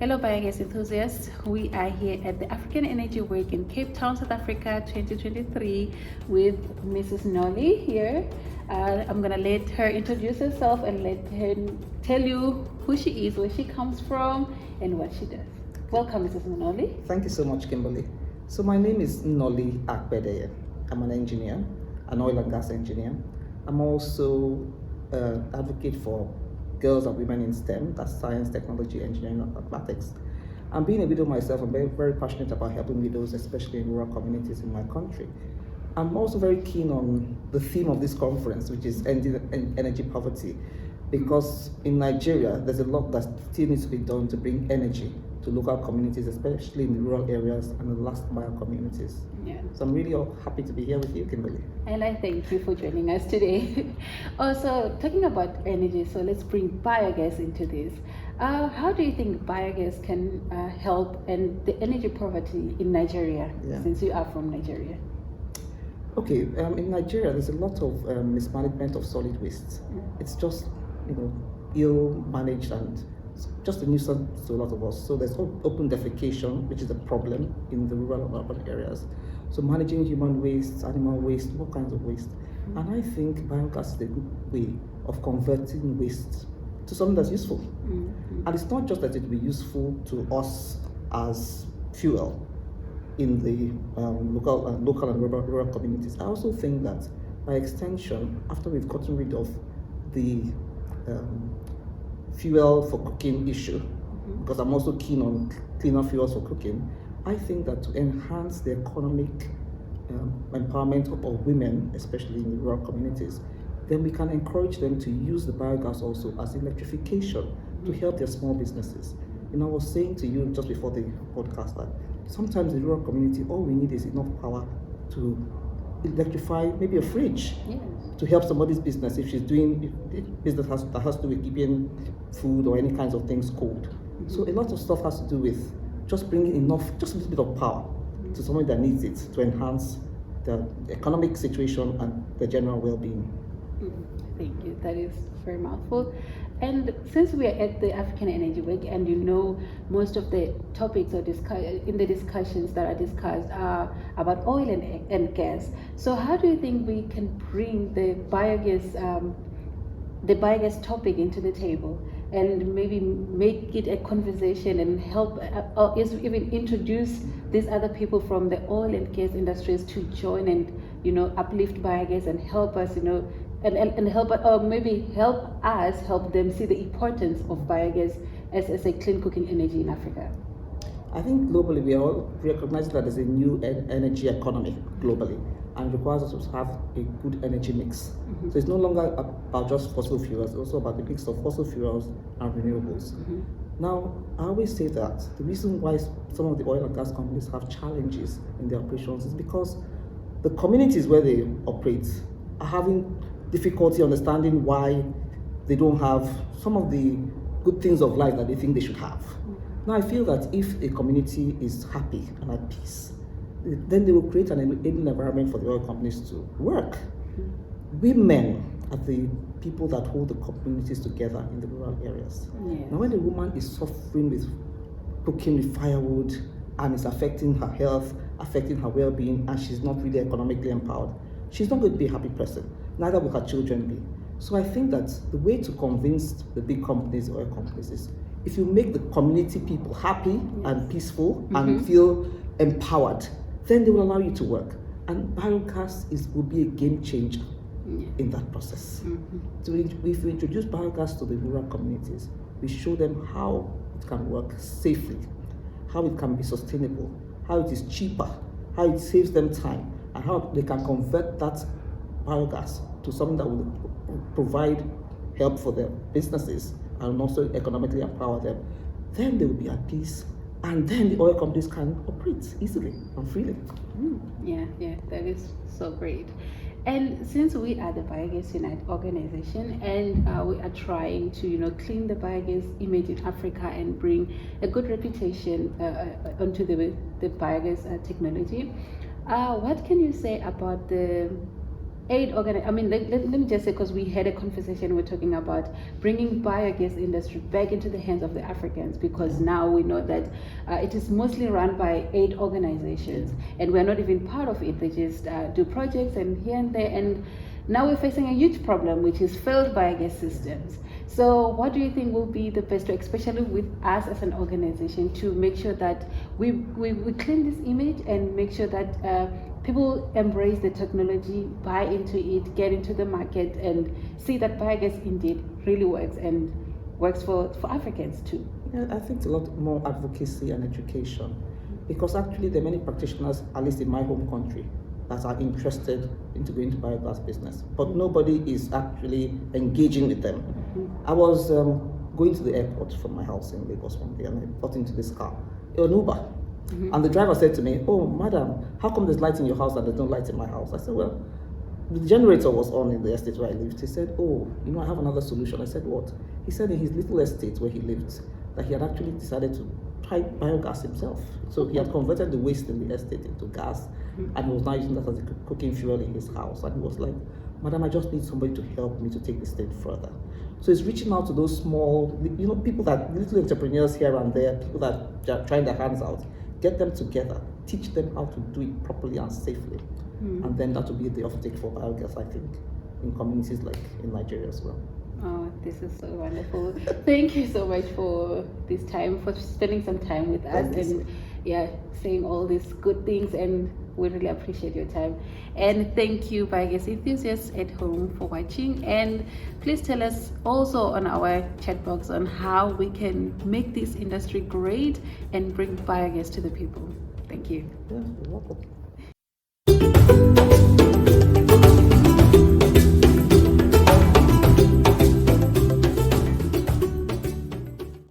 Hello, Biogas enthusiasts. We are here at the African Energy Week in Cape Town, South Africa 2023 with Mrs. Nnoli here. I'm going to let her introduce herself and let her tell you who she is, where she comes from, and what she does. Welcome, Mrs. Nnoli. Thank you so much, Kimberly. So my name is Nnoli Akpedeye. I'm an engineer, an oil and gas engineer. I'm also an advocate for girls and women in STEM, that's science, technology, engineering, and mathematics. And being a widow myself, I'm very, very passionate about helping widows, especially in rural communities in my country. I'm also very keen on the theme of this conference, which is energy poverty, because in Nigeria, there's a lot that still needs to be done to bring energy to local communities, especially in the rural areas and the last mile communities. Yeah. So I'm really happy to be here with you, Kimberly. And I thank you for joining us today. Also, talking about energy, so let's bring biogas into this. How do you think biogas can help and the energy poverty in Nigeria, since you are from Nigeria? Okay, in Nigeria, there's a lot of mismanagement of solid waste. It's just, ill managed and just a nuisance to a lot of us. So there's open defecation, which is a problem in the rural and urban areas. So managing human waste, animal waste, all kinds of waste. And I think biogas is a good way of converting waste to something that's useful. And it's not just that it will be useful to us as fuel in the local and rural communities. I also think that by extension, after we've gotten rid of the fuel for cooking issue, because I'm also keen on cleaner fuels for cooking, I think that to enhance the economic empowerment of women, especially in the rural communities, then we can encourage them to use the biogas also as electrification to help their small businesses. I was saying to you just before the podcast that sometimes in the rural community, all we need is enough power to electrify maybe a fridge to help somebody's business if she's doing business that has to do with keeping food or any kinds of things cold. So a lot of stuff has to do with just bringing enough, just a little bit of power to somebody that needs it to enhance the economic situation and the general well-being. Thank you. That is very mouthful. And since we are at the African Energy Week, and most of the topics in the discussions that are discussed are about oil and gas. So how do you think we can bring the biogas topic into the table and maybe make it a conversation and help or even introduce these other people from the oil and gas industries to join and uplift biogas and help us and help, or maybe help them see the importance of biogas as a clean cooking energy in Africa? I think globally we all recognize that there's a new energy economy globally, and it requires us to have a good energy mix. So it's no longer about just fossil fuels, it's also about the mix of fossil fuels and renewables. Now, I always say that the reason why some of the oil and gas companies have challenges in their operations is because the communities where they operate are having difficulty understanding why they don't have some of the good things of life that they think they should have. Now, I feel that if a community is happy and at peace, then they will create an enabling environment for the oil companies to work. Women are the people that hold the communities together in the rural areas. Now, when a woman is suffering with cooking with firewood and it's affecting her health, affecting her well-being, and she's not really economically empowered, she's not going to be a happy person. Neither will her children be. So I think that the way to convince the big companies, oil companies, is if you make the community people happy and peaceful and feel empowered, then they will allow you to work. And biogas will be a game changer in that process. So if we introduce biogas to the rural communities, we show them how it can work safely, how it can be sustainable, how it is cheaper, how it saves them time, and how they can convert that biogas to something that will provide help for their businesses and also economically empower them. Then they will be at peace, and then the oil companies can operate easily and freely. Yeah, that is so great. And since we are the BiogasUnite organization, and we are trying to clean the biogas image in Africa and bring a good reputation onto the biogas technology, what can you say about the let me just say, because we had a conversation, we're talking about bringing biogas industry back into the hands of the Africans, because now we know that it is mostly run by 8 organizations, and we're not even part of it. They just do projects and here and there, and now we're facing a huge problem, which is failed biogas systems. So what do you think will be the best way, especially with us as an organization, to make sure that we clean this image and make sure that people embrace the technology, buy into it, get into the market, and see that biogas indeed really works and works for Africans too? Yeah, I think it's a lot more advocacy and education, because actually there are many practitioners, at least in my home country, that are interested into going to biogas business, but nobody is actually engaging with them. I was going to the airport from my house in Lagos one day, and I got into this car, an Uber. And the driver said to me, "Oh, madam, how come there's light in your house and there's no light in my house?" I said, "Well, the generator was on in the estate where I lived." He said, "Oh, I have another solution." I said, "What?" He said in his little estate where he lived, that he had actually decided to try biogas himself. So he had converted the waste in the estate into gas, and he was now using that as a cooking fuel in his house. And he was like, "Madam, I just need somebody to help me to take this thing further." So it's reaching out to those small, people that, little entrepreneurs here and there, people that are trying their hands out, get them together, teach them how to do it properly and safely. And then that will be the offtake for biogas, I think, in communities like in Nigeria as well. Oh, this is so wonderful. Thank you so much for this time, for spending some time with us, and saying all these good things, and we really appreciate your time. And thank you, biogas enthusiasts at home, for watching. And please tell us also on our chat box on how we can make this industry great and bring biogas to the people. Thank you. Yeah, you're welcome.